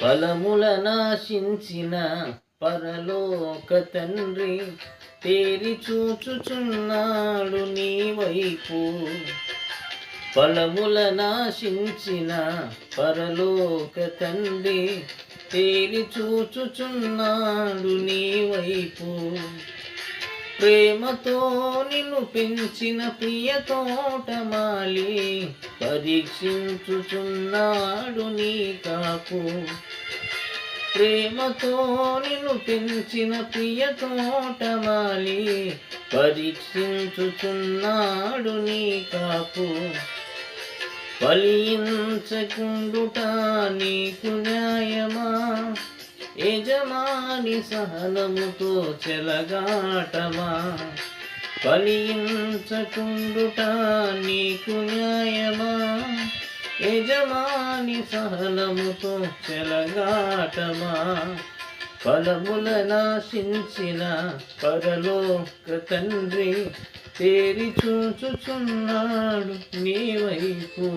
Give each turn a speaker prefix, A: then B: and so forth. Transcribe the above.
A: ఫలముల నాశించిన పరలోక తండ్రి తేరి చూచుచున్నాడు నీ వైపు. ఫలముల నాశించిన పరలోక తండ్రి తేరి చూచుచున్నాడు నీ వైపు. ప్రేమతో నిన్ను పెంచిన ప్రియ తోటమాలి పరీక్షించుచున్నాడు నీ కాపు. ప్రేమతో నిన్ను పెంచిన ప్రియ తోటమాలి పరీక్షించుచున్నాడు నీ కాపు. ఫలించకుండుట నీకు న్యాయమా, యజమాని సహనముతో చెలగాటమా. ఫలించకుండుట నీకు న్యాయమా, యజమాని సహనముతో చెలగాటమా. ఫలముల నాశించిన పరలోక తండ్రి తేరి చూచుచున్నాడు నీ వైపు.